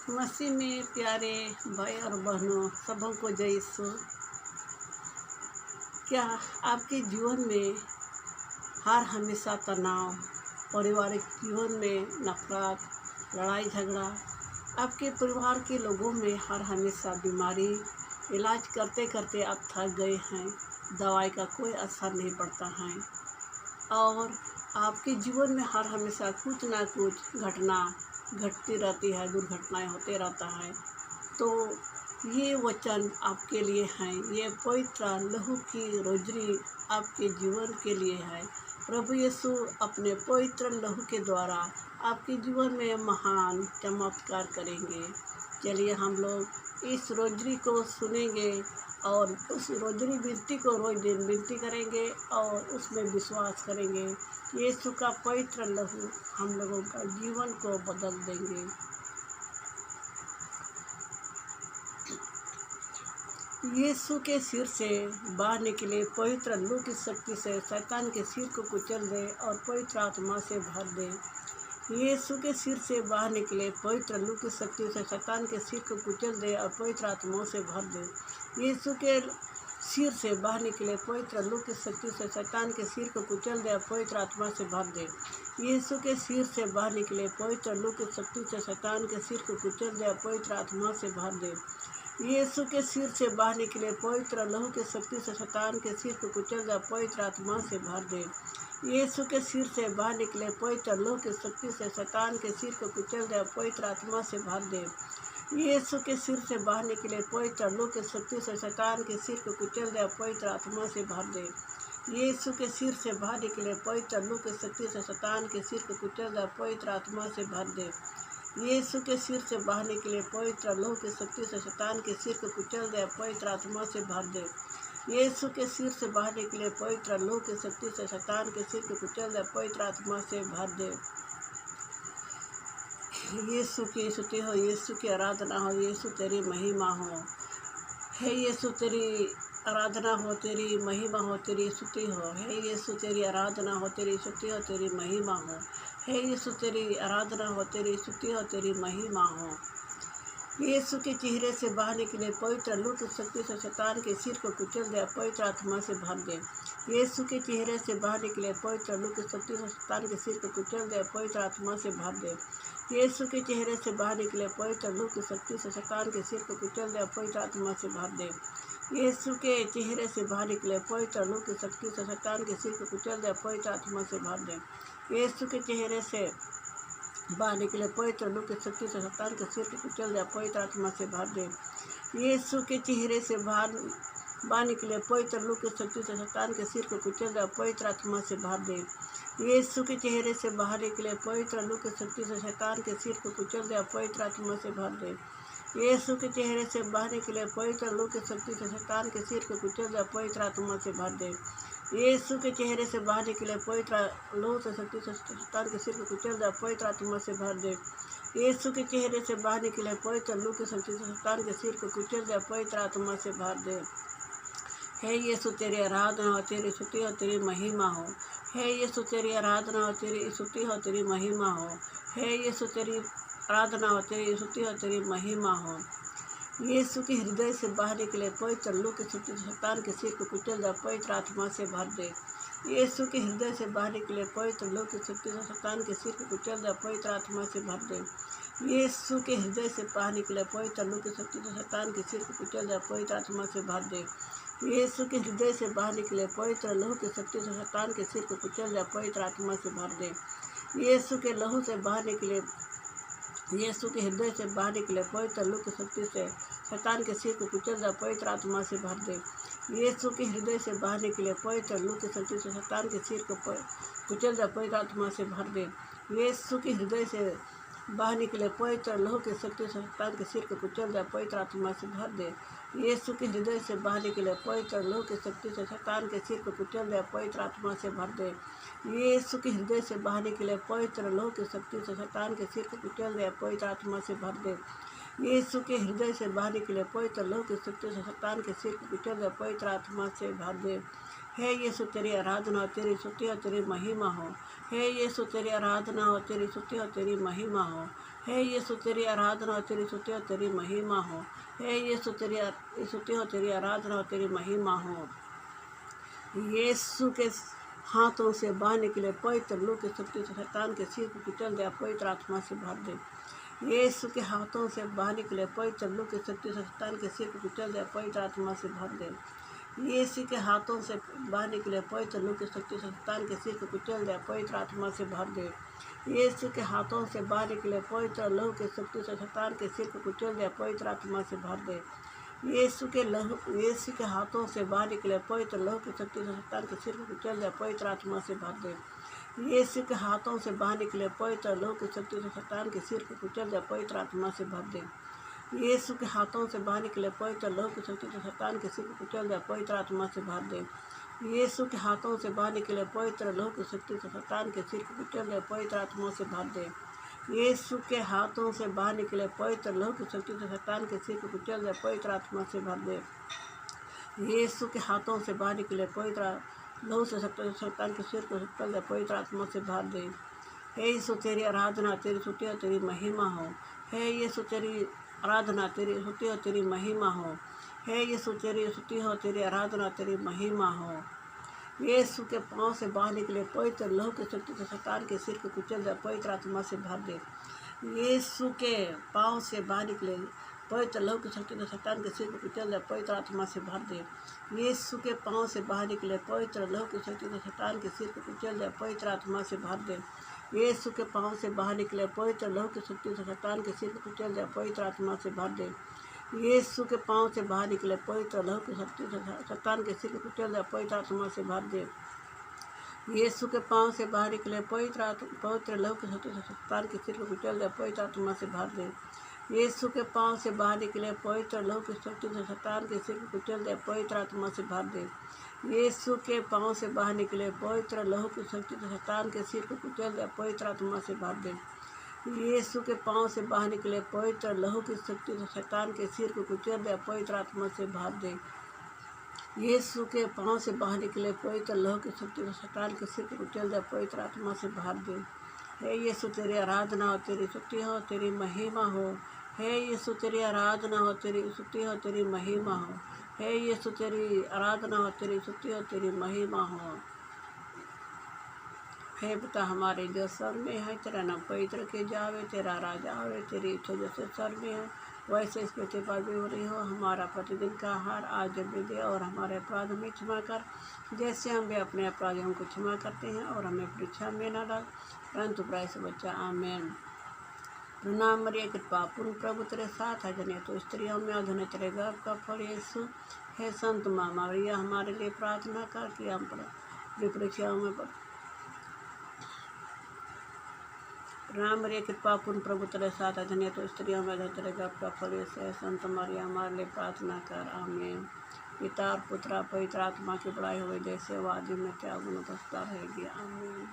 मसीह में प्यारे भाई और बहनों, सबों को जय यीशु। क्या आपके जीवन में हर हमेशा तनाव, पारिवारिक जीवन में नफरत, लड़ाई झगड़ा, आपके परिवार के लोगों में हर हमेशा बीमारी, इलाज करते करते आप थक गए हैं, दवाई का कोई असर नहीं पड़ता है और आपके जीवन में हर हमेशा कुछ ना कुछ घटना घटती रहती है, दुर्घटनाएं होते रहता है। तो ये वचन आपके लिए हैं, ये पवित्र लहू की रोजरी आपके जीवन के लिए है। प्रभु यीशु अपने पवित्र लहू के द्वारा आपके जीवन में महान चमत्कार करेंगे। चलिए हम लोग इस रोजरी को सुनेंगे और उस रोजरी विनती को रोज दिन विनती करेंगे और उसमें विश्वास करेंगे। यीशु का पवित्र लहू हम लोगों का जीवन को बदल देंगे। यीशु के सिर से बाहर निकले पवित्र लहू की शक्ति से शैतान के सिर को कुचल दे और पवित्र आत्मा से भर दे। यीशु के सिर से बाहर निकले पवित्र लहू की शक्ति से शैतान के सिर को कुचल दे और पवित्र आत्माओं से भर दे। यीशु के सिर से बाहर निकले पवित्र लहू की शक्ति से शैतान के सिर को कुचल दे और पवित्र आत्मा से भर दे। यीशु के सिर से बाहर निकले पवित्र लहू की शक्ति से शैतान के सिर को कुचल दे और पवित्र आत्मा से भर दे। यीशु के सिर से बाहर निकले पवित्र लहू की शक्ति से शैतान के सिर को कुचल दे और पवित्र आत्मा से भर दे। यीशु के सिर से बाहर निकले पवित्र लहू की शक्ति से शैतान के सिर को कुचल दे और पवित्र आत्मा से भर दे। यीशु के सिर से बाहर निकले पवित्र लहू की शक्ति से शैतान के सिर को कुचल दे और पवित्र आत्मा से भर दे। यीशु के सिर से बाहर निकले पवित्र लहू की शक्ति से शैतान के सिर को कुचल दे और पवित्र आत्मा से भर दे। यीशु के सिर से बाहर निकले पवित्र लहू की शक्ति से शैतान के सिर को कुचल दे और पवित्र आत्मा से भर दे। यीशु के सिर से बाहर निकले पवित्र लहू की शक्ति से शैतान के सिर को कुचल दे और पवित्र आत्मा से भर दे। यीशु की स्तुति हो, यीशु की आराधना हो, यीशु तेरी महिमा हो। हे यीशु तेरी आराधना हो, तेरी महिमा हो, तेरी स्तुति हो। हे यीशु तेरी आराधना हो, तेरी स्तुति हो, तेरी महिमा हो। हे यीशु तेरी आराधना हो, तेरी स्तुति हो, तेरी महिमा हो। यीशु के चेहरे से बाहर निकले पवित्र लहू की शक्ति से शैतान के सिर को कुचल दे और पवित्र आत्मा से भर दे। यीशु के चेहरे से बाहर निकले पवित्र लहू की शक्ति से शैतान के सिर को कुचल दे और पवित्र आत्मा से भर दे। यीशु के चेहरे से बाहर निकले पवित्र लहू की शक्ति से शैतान के सिर को कुचल दे और पवित्र आत्मा से भर दे। यीशु के चेहरे से बाहर निकले पवित्र लहू की शक्ति से शैतान के सिर को कुचल दे और पवित्र आत्मा से भर दे। यीशु के चेहरे से बाहर निकले पवित्र लहू की शक्ति से शैतान के सिर को कुचल दे और पवित्र आत्मा से भर दे। यीशु के चेहरे से बाहर निकले पवित्र लहू की शक्ति से शैतान के सिर को कुचल दे और पवित्र आत्मा से भर दे। यीशु के चेहरे से बाहर निकले पवित्र लहू की शक्ति से शैतान के सिर को कुचल दे और पवित्र आत्मा से भर दे। यीशु के चेहरे से बाहर निकले पवित्र लहू की शक्ति से शैतान के सिर को कुचल दे और पवित्र आत्मा से भर दे। यीशु के चेहरे से बाहर निकले पवित्र लहू से शक्ति से शैतान के सिर को कुचल दे और पवित्र आत्मा से भर दे। यीशु के चेहरे से बाहर निकले पवित्र लहू की शक्ति से शैतान के सिर को कुचल दे और पवित्र आत्मा से भर दे। हे यीशु तेरी आराधना हो, तेरी स्तुति हो, तेरी महिमा हो। हे यीशु तेरी आराधना हो, तेरी स्तुति हो, तेरी महिमा हो। हे यीशु तेरी आराधना हो, तेरी स्तुति हो, तेरी महिमा हो। यीशु के हृदय से बाहर निकले पवित्र लहू की शक्ति से शैतान के सिर को कुचल दे और पवित्र आत्मा से भर दे। यीशु के हृदय से बाहर निकले पवित्र लहू की शक्ति से शैतान के सिर को कुचल दे और पवित्र आत्मा से भर दे। यीशु के हृदय से बाहर निकले पवित्र लहू की शक्ति से शैतान के सिर को कुचल दे और पवित्र आत्मा से भर दे। यीशु के हृदय से बाहर निकले पवित्र लहू की शक्ति से शैतान के सिर को कुचल दे और पवित्र आत्मा से भर दे। यीशु के लहू से बाहर निकले यीशु के हृदय से बाहर निकले पवित्र लहू की शक्ति से शैतान के सिर को कुचल दे और पवित्र आत्मा से भर दे। यीशु के हृदय से बाहर निकले पवित्र लहू की शक्ति से शैतान के सिर को कुचल दे और पवित्र आत्मा से भर दे। यीशु के हृदय से बाहर निकले पवित्र लहू की शक्ति से शैतान के सिर को कुचल दे और पवित्र आत्मा से भर दे। यीशु के हृदय से बाहर निकले पवित्र लहू की शक्ति से शैतान के सिर को कुचल दे और पवित्र आत्मा से भर दे। यीशु के हृदय से बाहर निकले पवित्र लहू की शक्ति से शैतान के सिर को कुचल दे और पवित्र आत्मा से भर दे। यीशु के हृदय से बाहर निकले पवित्र लहू की शक्ति से शैतान के सिर को कुचल दे और पवित्र आत्मा से भर दे। हे यीशु तेरी आराधना हो, तेरी स्तुति हो, तेरी महिमा हो। हे यीशु तेरी आराधना हो, तेरी स्तुति हो, तेरी महिमा हो। हे यीशु तेरी आराधना हो, तेरी स्तुति हो, तेरी महिमा हो। हे यीशु तेरी स्तुति हो, तेरी आराधना हो, तेरी महिमा हो। यीशु के हाथों से बाहर निकले पवित्र लू की शक्ति से शैतान के सिर को कुचल दे, पवित्र आत्मा से भर दे। यीशु के हाथों से बाहर निकले पवित्र लू की शक्ति से शैतान के सिर को कुचल दे, पवित्र आत्मा से भर दे। यीशु के हाथों से बाहर निकले पवित्र लू की शक्ति से शैतान के सिर को कुचल दे, पवित्र आत्मा से भर दे। यीशु के हाथों से बाहर निकले पवित्र लहू की शक्ति से शैतान के सिर को कुचल दे, पवित्र आत्मा से भर दे। यीशु के हाथों से बाहर निकले पवित्र लहू की शक्ति से शैतान के सिर को कुचल दे, पवित्र आत्मा से भर दे। यीशु के हाथों से बाहर निकले पवित्र लहू की शक्ति से शैतान के सिर को कुचल दे, पवित्र आत्मा से भर दे। यीशु के हाथों से बाहर निकले पवित्र लहू की शक्ति से शैतान के सिर को कुचल दे, पवित्र आत्मा से भर दे। यीशु के हाथों से बाहर निकले पवित्र लहू की शक्ति से शैतान के सिर को कुचल दे, पवित्र आत्मा से भर दे। यीशु के हाथों से बाहर निकले पवित्र लहू की शक्ति से शैतान के सिर को कुचल दे, पवित्र आत्मा से भर दे। यीशु के हाथों से बाहर निकले पवित्र लहू से शैतान के सिर को कुचल दे, पवित्र आत्मा से भर दे। हे यीशु तेरी आराधना, तेरी स्तुति हो, तेरी महिमा हो। हे यीशु तेरी आराधना, तेरी स्तुति हो, तेरी महिमा हो। हे यीशु तेरी स्तुति हो, तेरी आराधना, तेरी महिमा हो। यीशु के पाँव से बाहर निकले पवित्र लहू की शक्ति से शैतान के सिर को कुचल दे, पवित्र आत्मा से भर दे। यीशु के पाँव से बाहर निकले पवित्र लहू की शक्ति से शैतान के सिर को कुचल दे, पवित्र आत्मा से भर दे। यीशु के पाँव से बाहर निकले पवित्र लहू की शक्ति से शैतान के सिर को कुचल दे, पवित्र आत्मा से भर दे। यीशु के पाँव से बाहर निकले पवित्र लहू की शक्ति से शैतान के सिर को कुचल दे, पवित्र आत्मा से भर दे। यीशु के पाँव से बाहर निकले पवित्र लहू की शक्ति से शैतान के सिर को कुचल दे, पवित्र आत्मा से भर दे। यीशु के पाँव से बाहर निकले पवित्र लहू की शक्ति से शैतान के सिर को कुचल दे, पवित्र आत्मा से भर दे। यीशु के पाँव से बाहर निकले पवित्र लहू की शक्ति से शैतान के सिर को कुचल दे, पवित्र आत्मा से भर दे। यीशु के पाँव से बाहर निकले पवित्र लहू की शक्ति से शैतान के सिर को कुचल दे, पवित्र आत्मा से भर दे। यीशु के पाँव से बाहर निकले पवित्र लहू की शक्ति से शैतान के सिर को कुचल दे, पवित्र आत्मा से भर दे। यीशु के पाँव से बाहर निकले पवित्र लहू की शक्ति से शैतान के सिर को कुचल दे, पवित्र आत्मा से भर दे। हे यीशु तेरी आराधना हो, तेरी स्तुति हो, तेरी महिमा हो। हे यीशु तेरी आराधना हो, तेरी स्तुति हो, तेरी महिमा हो। हे यीशु तेरी आराधना हो, तेरी स्तुति हो, तेरी महिमा हो। हे पिता हमारे जो स्वर्ग में है, तेरा नाम पवित्र किया जावे, तेरा राज आवे, तेरी इच्छा जैसे स्वर्ग में है वैसे इस पृथ्वी पर भी हो रही हो। हमारा प्रतिदिन का आहार आज भी दे, और हमारे अपराध में क्षमा कर जैसे हम भी अपने अपराधियों को क्षमा करते हैं, और हमें परीक्षा में न डाल परंतु बुराई से बचा। आमीन। प्रणाम मरिया, कृपा पूर्ण प्रभु तेरे साथ है, जने तो स्त्रियों में धन्य तेरे गर्भ का फल यीशु। हे संत माँ मरिया हमारे लिए प्रार्थना कर कि हम परीक्षाओं में प्रणाम मरिया, कृपा पूर्ण प्रभु तेरे साथ है, धन्य तो स्त्रियों में धन्य तेरे गर्भ का फल यीशु। है संत मरिया हमारे लिए प्रार्थना कर। आमीन। पिता और पुत्र पवित्र आत्मा की बड़ाई हुई जैसे वादी में त्याग गुण बसता रहेगी। आमीन।